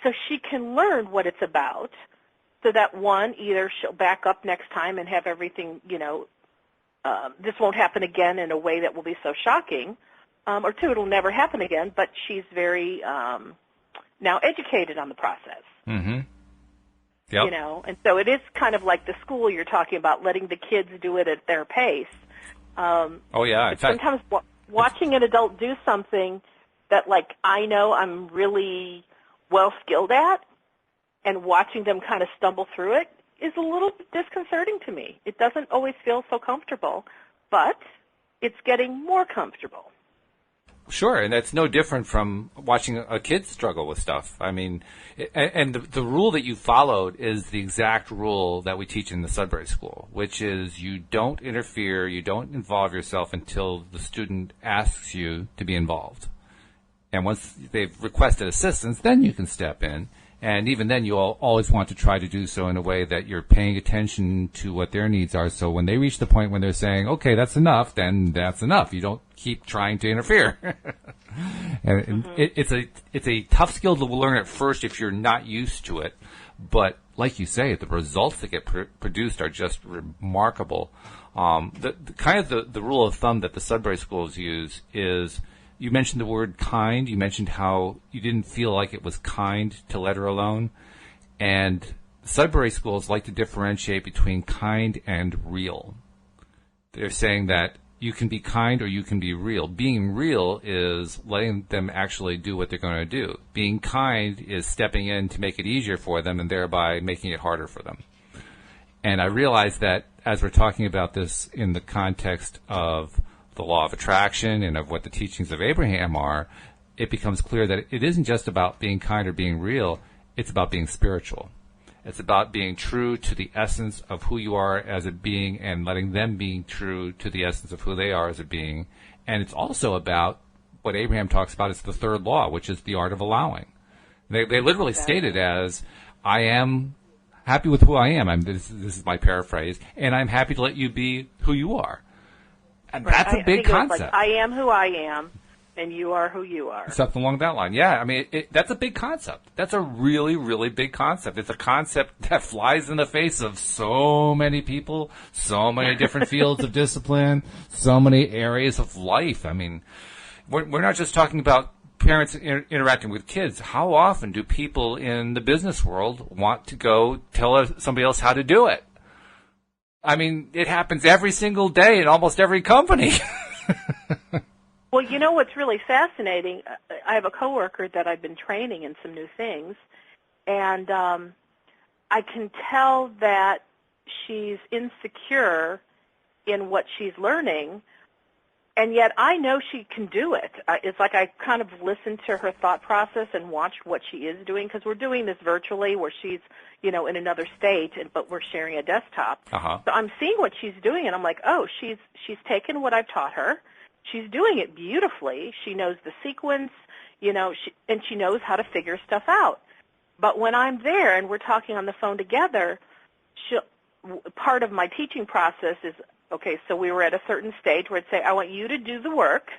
so she can learn what it's about, so that, one, either she'll back up next time and have everything, this won't happen again in a way that will be so shocking, or two, it'll never happen again, but she's very now educated on the process. Yep. And so it is kind of like the school you're talking about, letting the kids do it at their pace. Oh, yeah. In fact, sometimes watching an adult do something that, like, I know I'm really well skilled at, and watching them kind of stumble through it is a little disconcerting to me. It doesn't always feel so comfortable, but it's getting more comfortable. Sure, and that's no different from watching a kid struggle with stuff. I mean, and the rule that you followed is the exact rule that we teach in the Sudbury School, which is you don't interfere, you don't involve yourself until the student asks you to be involved. And once they've requested assistance, then you can step in. And even then, you always want to try to do so in a way that you're paying attention to what their needs are. So when they reach the point when they're saying, okay, that's enough, then that's enough. You don't keep trying to interfere. And it's a tough skill to learn at first if you're not used to it. But like you say, the results that get produced are just remarkable. The rule of thumb that the Sudbury schools use is, you mentioned the word kind. You mentioned how you didn't feel like it was kind to let her alone. And Sudbury schools like to differentiate between kind and real. They're saying that you can be kind or you can be real. Being real is letting them actually do what they're going to do. Being kind is stepping in to make it easier for them and thereby making it harder for them. And I realize that as we're talking about this in the context of the law of attraction and of what the teachings of Abraham are, it becomes clear that it isn't just about being kind or being real, it's about being spiritual. It's about being true to the essence of who you are as a being and letting them be true to the essence of who they are as a being. And it's also about what Abraham talks about as the third law, which is the art of allowing. They literally state it as, I am happy with who I am. This is my paraphrase, and I'm happy to let you be who you are. And right. that's a big concept. Like, I am who I am, and you are who you are. Something along that line. Yeah, I mean, that's a big concept. That's a really, really big concept. It's a concept that flies in the face of so many people, so many different fields of discipline, so many areas of life. I mean, we're not just talking about parents interacting with kids. How often do people in the business world want to go tell somebody else how to do it? I mean, it happens every single day in almost every company. Well, you know what's really fascinating? I have a coworker that I've been training in some new things, and I can tell that she's insecure in what she's learning, and yet I know she can do it. It's like I kind of listen to her thought process and watch what she is doing, because we're doing this virtually where she's, in another state, but we're sharing a desktop. Uh-huh. So I'm seeing what she's doing, and I'm like, oh, she's taken what I've taught her. She's doing it beautifully. She knows the sequence, and she knows how to figure stuff out. But when I'm there and we're talking on the phone together, part of my teaching process is, okay, so we were at a certain stage where I'd say, I want you to do the work,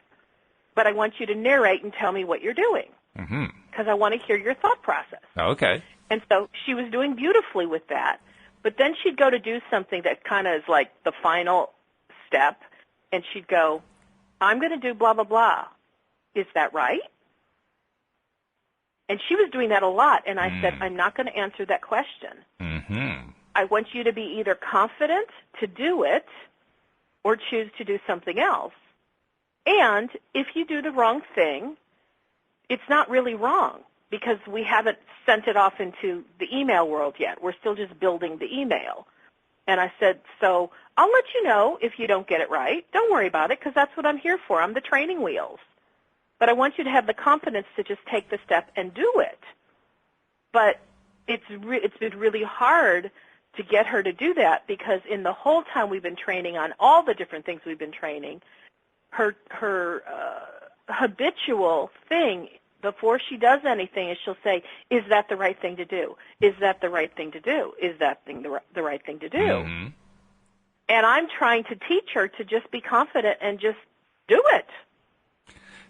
but I want you to narrate and tell me what you're doing, because I want to hear your thought process. Okay. And so she was doing beautifully with that. But then she'd go to do something that kind of is like the final step, and she'd go, I'm going to do blah, blah, blah. Is that right? And she was doing that a lot, and I said, I'm not going to answer that question. Mm-hmm. I want you to be either confident to do it or choose to do something else. And if you do the wrong thing, it's not really wrong, because we haven't sent it off into the email world yet. We're still just building the email. And I said, so I'll let you know if you don't get it right. Don't worry about it, because that's what I'm here for. I'm the training wheels. But I want you to have the confidence to just take the step and do it. But it's been really hard to get her to do that, because in the whole time we've been training on all the different things we've been training, her habitual thing before she does anything is she'll say, is that the right thing to do? Is that the right thing to do? Is that the right thing to do? Mm-hmm. And I'm trying to teach her to just be confident and just do it.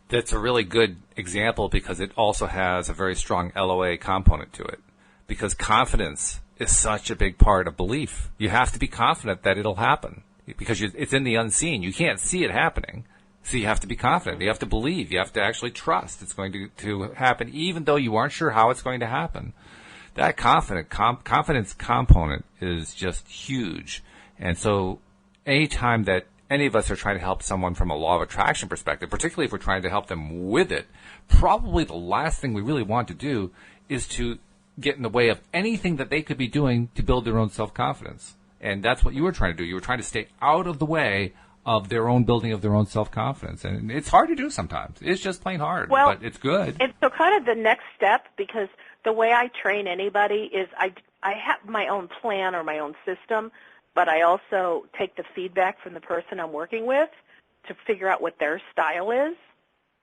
That's a really good example, because it also has a very strong LOA component to it, because confidence is such a big part of belief. You have to be confident that it'll happen, because it's in the unseen. You can't see it happening. So you have to be confident. You have to believe. You have to actually trust it's going to happen, even though you aren't sure how it's going to happen. That confidence component is just huge. And so anytime that any of us are trying to help someone from a law of attraction perspective, particularly if we're trying to help them with it, probably the last thing we really want to do is to get in the way of anything that they could be doing to build their own self-confidence. And that's what you were trying to do. You were trying to stay out of the way of their own building of their own self-confidence. And it's hard to do sometimes. It's just plain hard, but it's good. And so kind of the next step, because the way I train anybody is I have my own plan or my own system, but I also take the feedback from the person I'm working with to figure out what their style is.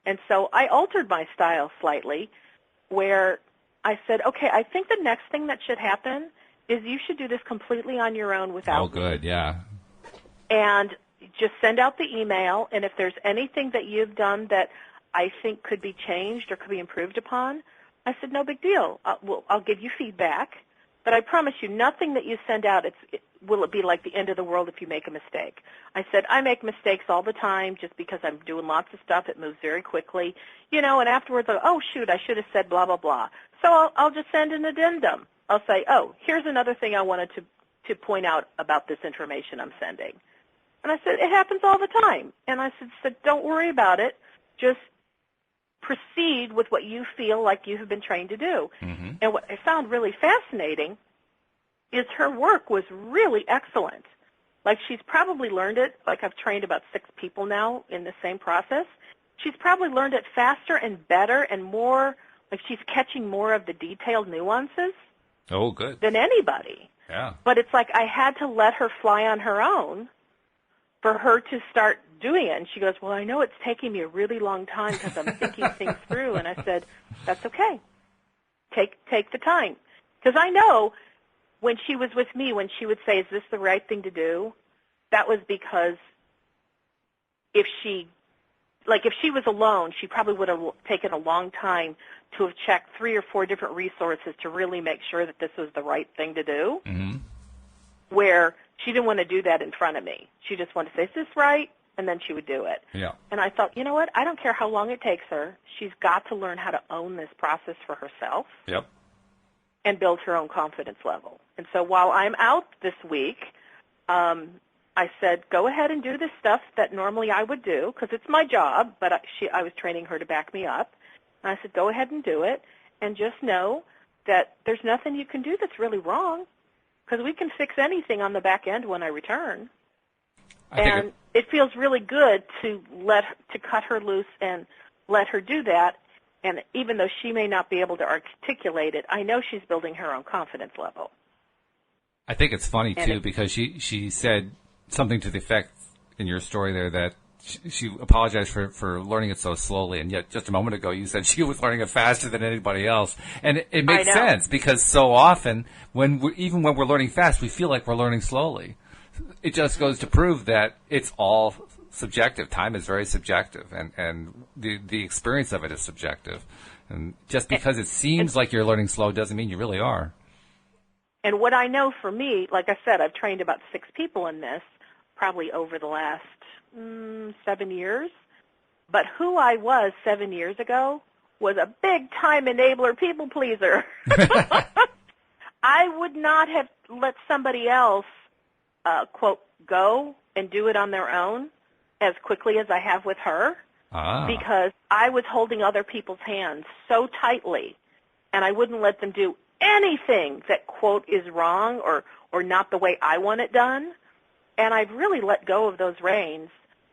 And so I altered my style slightly, where I said, okay, I think the next thing that should happen is you should do this completely on your own without me. Oh, good, yeah. And just send out the email, and if there's anything that you've done that I think could be changed or could be improved upon, I said, no big deal. I'll give you feedback, but I promise you nothing that you send out, will it be like the end of the world if you make a mistake. I said, I make mistakes all the time just because I'm doing lots of stuff. It moves very quickly. And afterwards, oh, shoot, I should have said blah, blah, blah. So I'll just send an addendum. I'll say, oh, here's another thing I wanted to point out about this information I'm sending. And I said, it happens all the time. And I said, don't worry about it. Just proceed with what you feel like you have been trained to do. Mm-hmm. And what I found really fascinating is her work was really excellent. Like, she's probably learned it, like I've trained about 6 people now in the same process. She's probably learned it faster and better and more, like she's catching more of the detailed nuances. Oh, good. Than anybody. Yeah. But it's like I had to let her fly on her own for her to start doing it. And she goes, well, I know it's taking me a really long time because I'm thinking things through. And I said, that's okay. Take the time. Because I know when she was with me, when she would say, is this the right thing to do? That was because if she was alone, she probably would have taken a long time to have checked 3 or 4 different resources to really make sure that this was the right thing to do, where she didn't want to do that in front of me. She just wanted to say, is this right? And then she would do it. Yeah. And I thought, you know what? I don't care how long it takes her. She's got to learn how to own this process for herself. Yep. And build her own confidence level. And so while I'm out this week, I said, go ahead and do this stuff that normally I would do, because it's my job, but I was training her to back me up. And I said, go ahead and do it, and just know that there's nothing you can do that's really wrong, because we can fix anything on the back end when I return. And it feels really good to cut her loose and let her do that. And even though she may not be able to articulate it, I know she's building her own confidence level. I think it's funny, too, because she said something to the effect in your story there that she apologized for learning it so slowly, and yet just a moment ago you said she was learning it faster than anybody else. And it makes sense, because so often, even when we're learning fast, we feel like we're learning slowly. It just goes to prove that it's all subjective. Time is very subjective, and the experience of it is subjective. And just because it seems like you're learning slow doesn't mean you really are. And what I know for me, like I said, I've trained about 6 people in this, probably over the last 7 years. But who I was 7 years ago was a big-time enabler, people pleaser. I would not have let somebody else, quote, go and do it on their own as quickly as I have with her, because I was holding other people's hands so tightly, and I wouldn't let them do anything that, quote, is wrong or not the way I want it done. And I've really let go of those reins.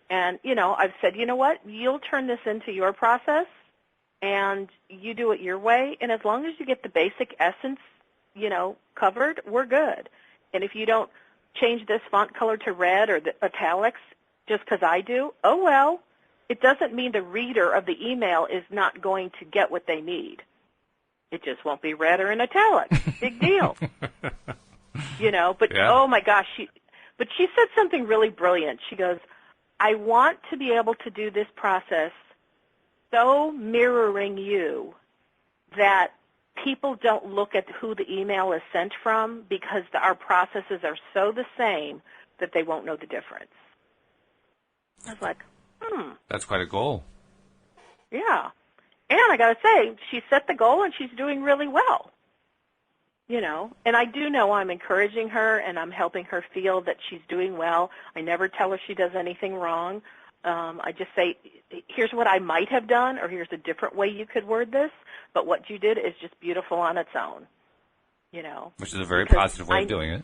And, I've said, you know what, you'll turn this into your process, and you do it your way. And as long as you get the basic essence, covered, we're good. And if you don't change this font color to red or the italics just because I do, oh, well, it doesn't mean the reader of the email is not going to get what they need. It just won't be red or in italics. Big deal. But oh my gosh, she said something really brilliant. She goes, I want to be able to do this process so mirroring you that people don't look at who the email is sent from, because our processes are so the same that they won't know the difference. I was like, That's quite a goal. Yeah. And I got to say, she set the goal and she's doing really well. And I do know I'm encouraging her and I'm helping her feel that she's doing well. I never tell her she does anything wrong. I just say, here's what I might have done, or here's a different way you could word this, but what you did is just beautiful on its own. Which is a very positive way of doing it.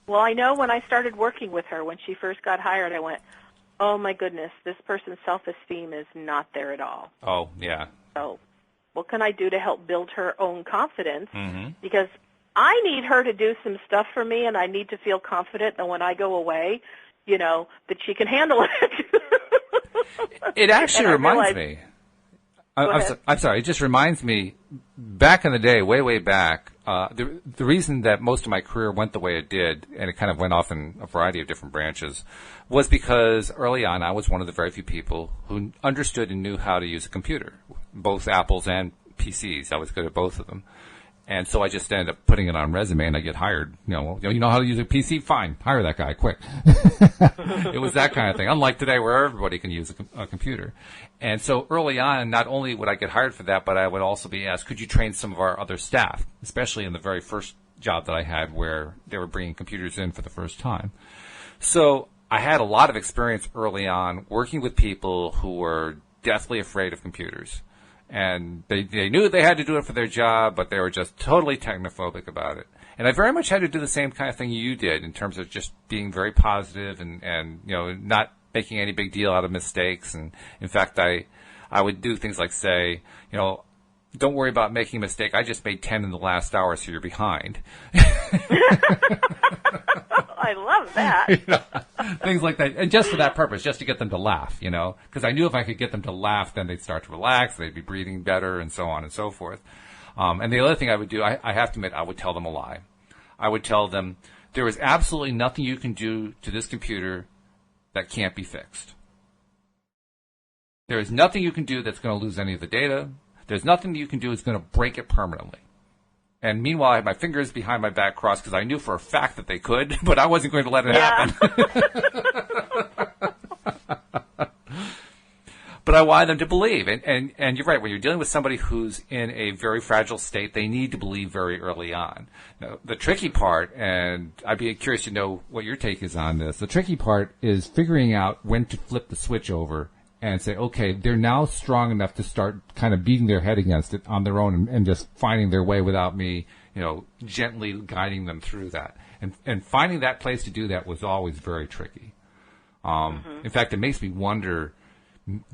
Well, I know when I started working with her, when she first got hired, I went, oh my goodness, this person's self-esteem is not there at all. Oh, yeah. So what can I do to help build her own confidence? Because I need her to do some stuff for me, and I need to feel confident that when I go away, that she can handle it. It actually reminds me. I'm sorry. It just reminds me, back in the day, way back, the reason that most of my career went the way it did, and it kind of went off in a variety of different branches, was because early on I was one of the very few people who understood and knew how to use a computer, both Apples and PCs. I was good at both of them. And so I just ended up putting it on resume, and I get hired. You know how to use a PC? Fine. Hire that guy, quick. It was that kind of thing. Unlike today where everybody can use a computer. And so early on, not only would I get hired for that, but I would also be asked, could you train some of our other staff, especially in the very first job that I had where they were bringing computers in for the first time. So I had a lot of experience early on working with people who were deathly afraid of computers. And they knew they had to do it for their job, but they were just totally technophobic about it. And I very much had to do the same kind of thing you did in terms of just being very positive and not making any big deal out of mistakes. And in fact, I would do things like say, don't worry about making a mistake. I just made 10 in the last hour, so you're behind. I love that. Things like that. And just for that purpose, just to get them to laugh, because I knew if I could get them to laugh, then they'd start to relax, they'd be breathing better, and so on and so forth. And the other thing I would do, I have to admit, I would tell them a lie. I would tell them, there is absolutely nothing you can do to this computer that can't be fixed. There is nothing you can do that's going to lose any of the data. There's nothing you can do that's going to break it permanently. And meanwhile, I had my fingers behind my back crossed because I knew for a fact that they could, but I wasn't going to let it happen. But I wanted them to believe. And you're right, when you're dealing with somebody who's in a very fragile state, they need to believe very early on. Now, the tricky part, and I'd be curious to know what your take is on this, the tricky part is figuring out when to flip the switch over and say, okay, they're now strong enough to start kind of beating their head against it on their own and just finding their way without me, gently guiding them through that. And finding that place to do that was always very tricky. In fact, it makes me wonder,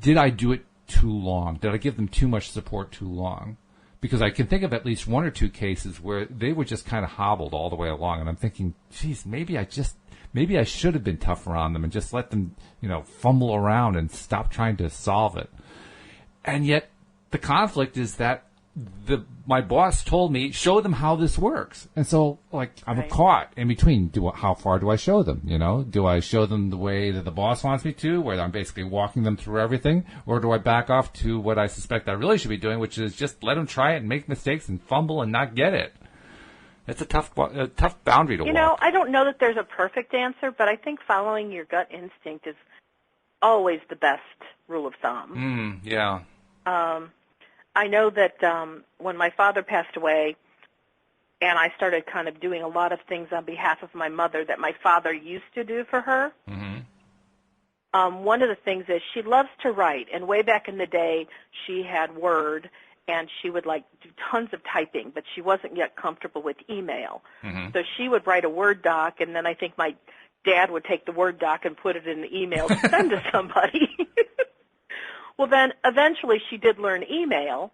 did I do it too long? Did I give them too much support too long? Because I can think of at least one or two cases where they were just kind of hobbled all the way along, and I'm thinking, geez, maybe I should have been tougher on them and just let them, fumble around and stop trying to solve it. And yet the conflict is that my boss told me, show them how this works. And so, I'm caught in between. How far do I show them? Do I show them the way that the boss wants me to, where I'm basically walking them through everything? Or do I back off to what I suspect I really should be doing, which is just let them try it and make mistakes and fumble and not get it? It's a tough boundary to walk. I don't know that there's a perfect answer, but I think following your gut instinct is always the best rule of thumb. Yeah. I know that when my father passed away and I started kind of doing a lot of things on behalf of my mother that my father used to do for her, one of the things is she loves to write. And way back in the day, she had Word, and she would do tons of typing, but she wasn't yet comfortable with email. So she would write a Word doc, and then I think my dad would take the Word doc and put it in the email to send to somebody. Well, then eventually she did learn email,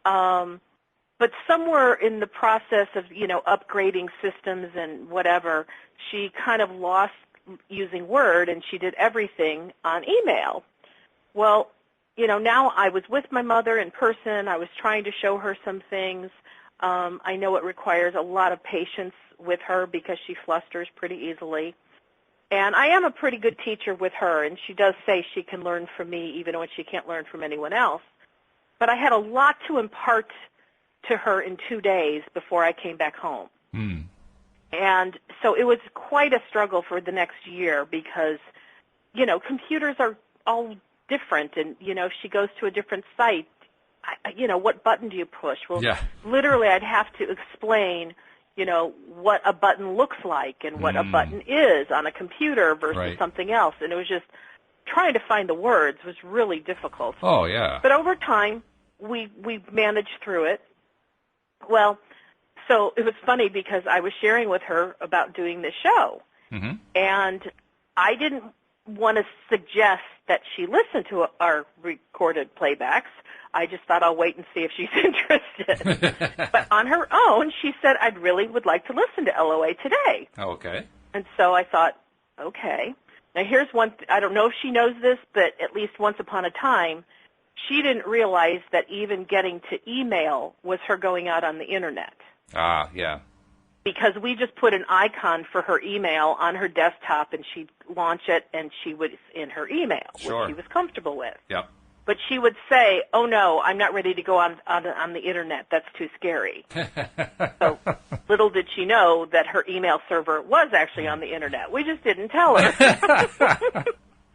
but somewhere in the process of, upgrading systems and whatever, she kind of lost using Word, and she did everything on email. Well, now I was with my mother in person. I was trying to show her some things. I know it requires a lot of patience with her because she flusters pretty easily. And I am a pretty good teacher with her, and she does say she can learn from me even when she can't learn from anyone else. But I had a lot to impart to her in 2 days before I came back home. And so it was quite a struggle for the next year because, computers are all different, and, if she goes to a different site, what button do you push? Well, literally I'd have to explain what a button looks like and what a button is on a computer versus something else. And it was just trying to find the words was really difficult. Oh, yeah. But over time, we managed through it. Well, so it was funny because I was sharing with her about doing this show. And I didn't want to suggest that she listen to our recorded playbacks. I just thought I'll wait and see if she's interested. But on her own, she said, I really would like to listen to LOA today. Oh, okay. And so I thought, okay. Now here's one, I don't know if she knows this, but at least once upon a time, she didn't realize that even getting to email was her going out on the Internet. Ah, yeah. Because we just put an icon for her email on her desktop, and she'd launch it, and she was in her email, which she was comfortable with. Yep. But she would say, oh, no, I'm not ready to go on the Internet. That's too scary. So little did she know that her email server was actually on the Internet. We just didn't tell her.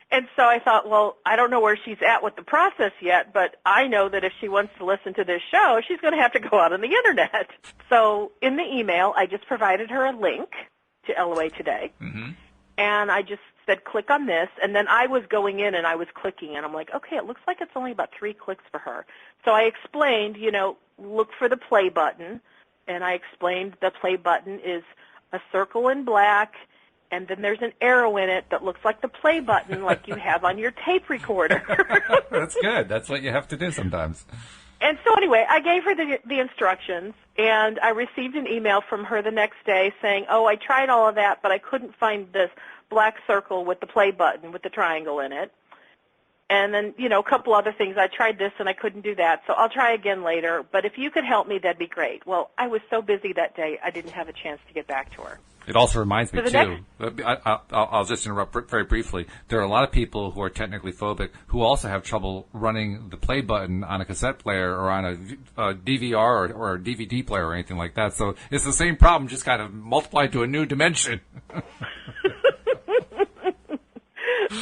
And so I thought, well, I don't know where she's at with the process yet, but I know that if she wants to listen to this show, she's going to have to go out on the Internet. So in the email, I just provided her a link to LOA Today. And I just said, click on this. And then I was going in and I was clicking. And I'm like, okay, it looks like it's only about 3 clicks for her. So I explained, look for the play button. And I explained the play button is a circle in black, and then there's an arrow in it that looks like the play button like you have on your tape recorder. That's good. That's what you have to do sometimes. And so anyway, I gave her the instructions, and I received an email from her the next day saying, oh, I tried all of that, but I couldn't find this black circle with the play button with the triangle in it. And then, a couple other things. I tried this and I couldn't do that, so I'll try again later. But if you could help me, that'd be great. Well, I was so busy that day, I didn't have a chance to get back to her. It also reminds me, too, I'll just interrupt very briefly. There are a lot of people who are technically phobic who also have trouble running the play button on a cassette player or on a DVR or a DVD player or anything like that. So it's the same problem, just kind of multiplied to a new dimension.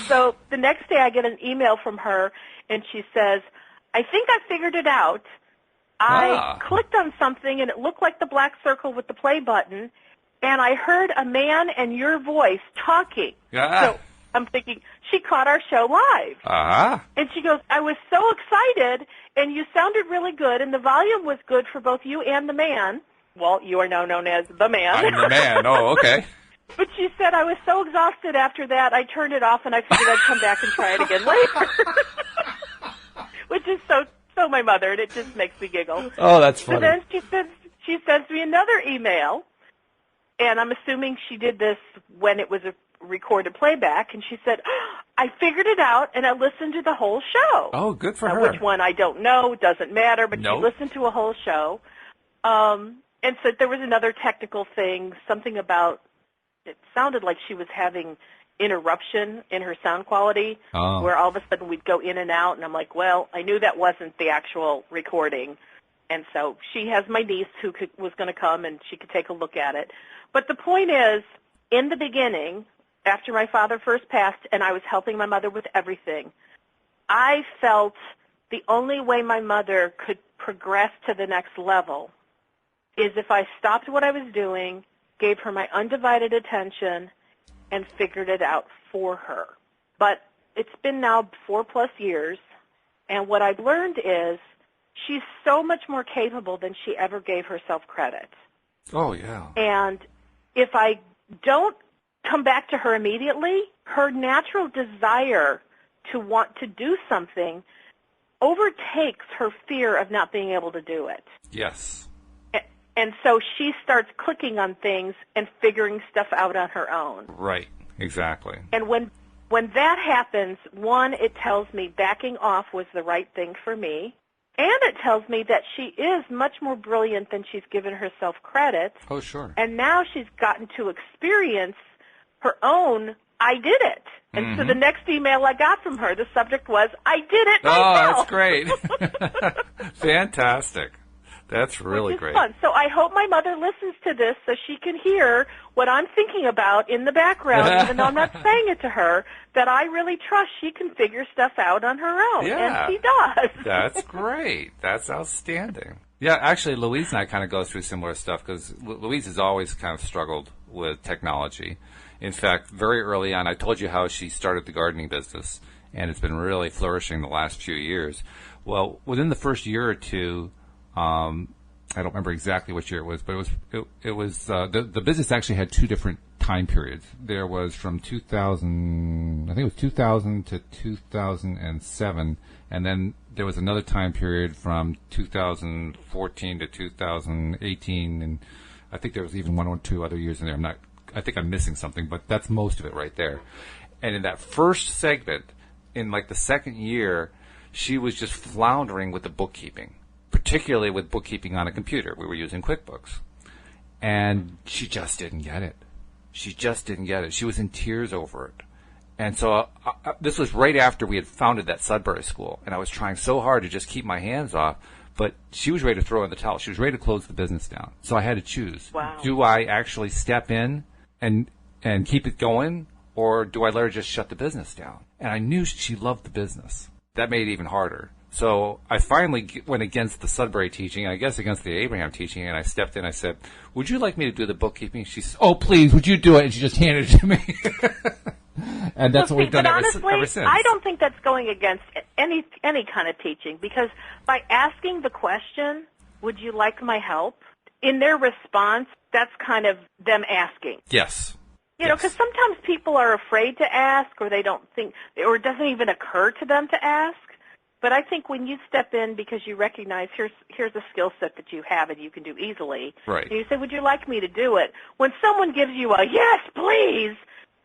So the next day I get an email from her, and she says, I think I figured it out. I clicked on something, and it looked like the black circle with the play button, and I heard a man and your voice talking. So I'm thinking, she caught our show live. And she goes, I was so excited, and you sounded really good, and the volume was good for both you and the man. Well, you are now known as the man. I'm the man. Oh, okay. But she said, I was so exhausted after that, I turned it off, and I figured I'd come back and try it again later. Which is so my mother, and it just makes me giggle. Oh, that's funny. So then she sends me another email, and I'm assuming she did this when it was a recorded playback, and she said, I figured it out, and I listened to the whole show. Oh, good for her. Which one, I don't know, doesn't matter, but she listened to a whole show. And so there was another technical thing, something about, it sounded like she was having interruption in her sound quality, where all of a sudden we'd go in and out, and I'm like, well, I knew that wasn't the actual recording. And so she has my niece who was going to come, and she could take a look at it. But the point is, in the beginning, after my father first passed and I was helping my mother with everything, I felt the only way my mother could progress to the next level is if I stopped what I was doing, gave her my undivided attention, and figured it out for her. But it's been now 4+ years, and what I've learned is she's so much more capable than she ever gave herself credit. Oh, yeah. And if I don't come back to her immediately, her natural desire to want to do something overtakes her fear of not being able to do it. Yes. And so she starts clicking on things and figuring stuff out on her own. Right, exactly. And when that happens, one, it tells me backing off was the right thing for me, and it tells me that she is much more brilliant than she's given herself credit. Oh, sure. And now she's gotten to experience her own, I did it. And so the next email I got from her, the subject was, I did it myself. Oh, that's great. Fantastic. That's really great. Fun. So I hope my mother listens to this so she can hear what I'm thinking about in the background, even though I'm not saying it to her, that I really trust she can figure stuff out on her own. Yeah. And she does. That's great. That's outstanding. Yeah, actually, Louise and I kind of go through similar stuff because Louise has always kind of struggled with technology. In fact, very early on, I told you how she started the gardening business, and it's been really flourishing the last few years. Well, within the first year or two, I don't remember exactly which year it was, but it was the business actually had two different time periods. There was from 2000, I think it was 2000 to 2007, and then there was another time period from 2014 to 2018, and I think there was even one or two other years in there. I think I'm missing something, but that's most of it right there. And in that first segment, in like the second year, she was just floundering with the bookkeeping, particularly with bookkeeping on a computer. We were using QuickBooks. And she just didn't get it. She just didn't get it. She was in tears over it. And so this was right after we had founded that Sudbury school, and I was trying so hard to just keep my hands off, but she was ready to throw in the towel. She was ready to close the business down. So I had to choose. Wow. Do I actually step in and keep it going, or do I let her just shut the business down? And I knew she loved the business. That made it even harder. So I finally went against the Sudbury teaching, and I guess against the Abraham teaching, and I stepped in. I said, would you like me to do the bookkeeping? She said, oh, please, would you do it? And she just handed it to me. And that's what we've done ever since. I don't think that's going against any kind of teaching, because by asking the question, would you like my help, in their response, that's kind of them asking. Yes. You know, because sometimes people are afraid to ask, or they don't think, or it doesn't even occur to them to ask. But I think when you step in because you recognize here's a skill set that you have and you can do easily, right. And you say, would you like me to do it? When someone gives you a yes, please,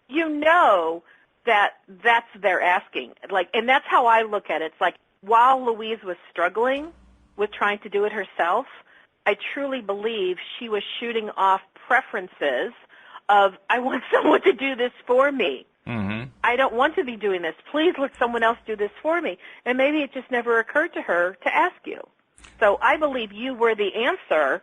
you know that's their asking. Like, and that's how I look at it. It's like, while Louise was struggling with trying to do it herself, I truly believe she was shooting off preferences of, I want someone to do this for me. Mm-hmm. I don't want to be doing this. Please let someone else do this for me. And maybe it just never occurred to her to ask you. So I believe you were the answer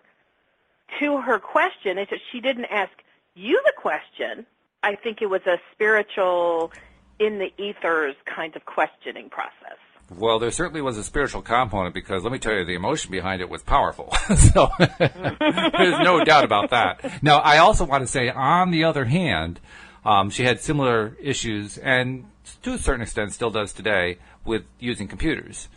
to her question. It's that she didn't ask you the question. I think it was a spiritual, in the ethers kind of questioning process. Well, there certainly was a spiritual component because, let me tell you, the emotion behind it was powerful. So there's no doubt about that. Now, I also want to say, on the other hand, she had similar issues, and to a certain extent still does today, with using computers.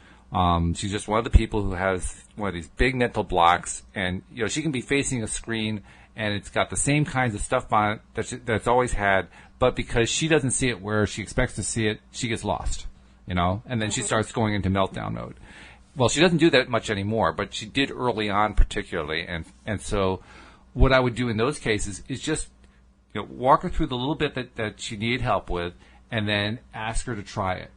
She's just one of the people who has one of these big mental blocks, and she can be facing a screen, and it's got the same kinds of stuff on it that's always had, but because she doesn't see it where she expects to see it, she gets lost. And then she starts going into meltdown mode. Well, she doesn't do that much anymore, but she did early on particularly. And so what I would do in those cases is just walk her through the little bit that she needed help with, and then ask her to try it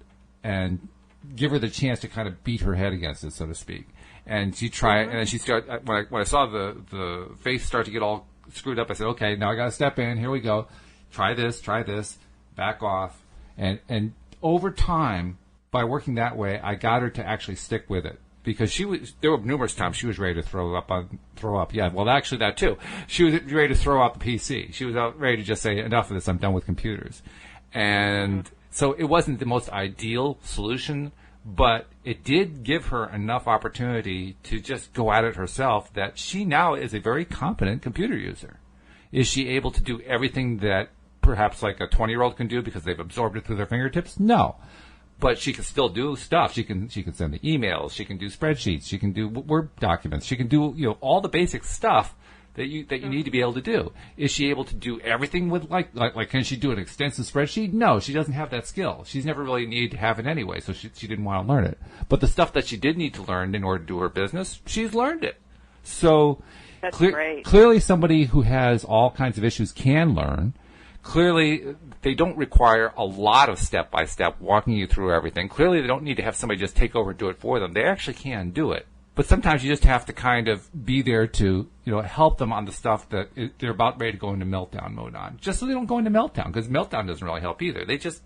and give her the chance to kind of beat her head against it, so to speak. And she tried it, and then she started, when I saw the face start to get all screwed up, I said, okay, now I got to step in. Here we go. Try this, back off. And over time, by working that way, I got her to actually stick with it, because there were numerous times she was ready to throw up. Yeah, well, actually that too. She was ready to throw out the PC. She was ready to just say, enough of this, I'm done with computers. And so it wasn't the most ideal solution, but it did give her enough opportunity to just go at it herself that she now is a very competent computer user. Is she able to do everything that perhaps like a 20-year-old can do because they've absorbed it through their fingertips? No. But she can still do stuff. She can send the emails. She can do spreadsheets. She can do Word documents. She can do all the basic stuff that you need to be able to do. Is she able to do everything with like can she do an extensive spreadsheet? No, she doesn't have that skill. She's never really needed to have it anyway, so she didn't want to learn it. But the stuff that she did need to learn in order to do her business, she's learned it. So that's great. Clearly, somebody who has all kinds of issues can learn. Clearly, they don't require a lot of step-by-step walking you through everything. Clearly, they don't need to have somebody just take over and do it for them. They actually can do it. But sometimes you just have to kind of be there to, help them on the stuff that they're about ready to go into meltdown mode on. Just so they don't go into meltdown, because meltdown doesn't really help either. They just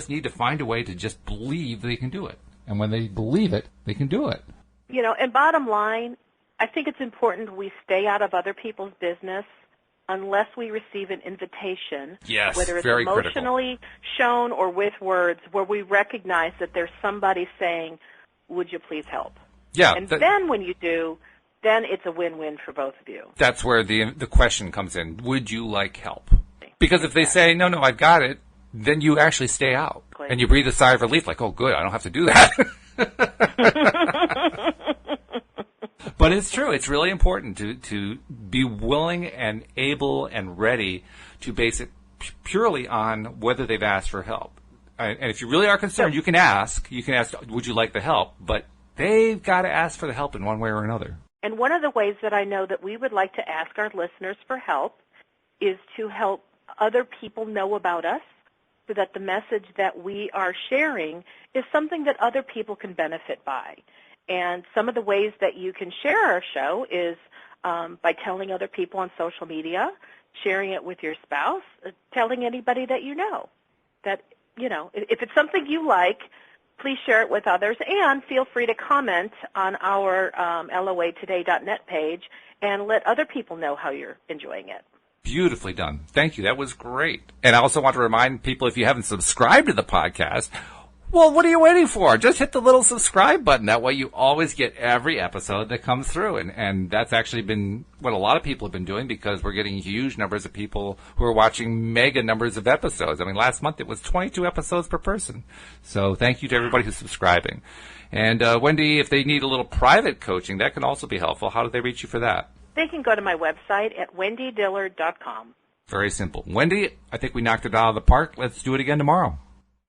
need to find a way to just believe they can do it. And when they believe it, they can do it. And bottom line, I think it's important we stay out of other people's business unless we receive an invitation, yes, whether it's very emotionally critical. Shown or with words, where we recognize that there's somebody saying, would you please help? Yeah. And then when you do, then it's a win-win for both of you. That's where the question comes in. Would you like help? Because if they say, no, I've got it, then you actually stay out. Exactly. And you breathe a sigh of relief, like, oh, good, I don't have to do that. But it's true. It's really important to be willing and able and ready to base it purely on whether they've asked for help. And if you really are concerned, you can ask, would you like the help? But they've got to ask for the help in one way or another. And one of the ways that I know that we would like to ask our listeners for help is to help other people know about us, so that the message that we are sharing is something that other people can benefit by. And some of the ways that you can share our show is by telling other people on social media, sharing it with your spouse, telling anybody that you know. That, if it's something you like, please share it with others, and feel free to comment on our LOAtoday.net page and let other people know how you're enjoying it. Beautifully done. Thank you. That was great. And I also want to remind people, if you haven't subscribed to the podcast, well, what are you waiting for? Just hit the little subscribe button. That way you always get every episode that comes through. And that's actually been what a lot of people have been doing, because we're getting huge numbers of people who are watching mega numbers of episodes. I mean, last month it was 22 episodes per person. So thank you to everybody who's subscribing. And Wendy, if they need a little private coaching, that can also be helpful. How do they reach you for that? They can go to my website at wendydillard.com. Very simple. Wendy, I think we knocked it out of the park. Let's do it again tomorrow.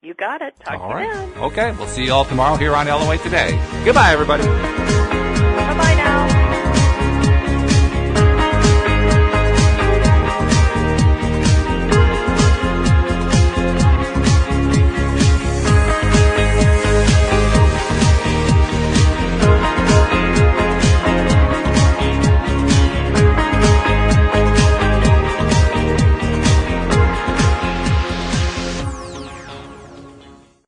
You got it. Talk all to you right. then. Okay, we'll see you all tomorrow here on LOA Today. Goodbye, everybody. Bye-bye now.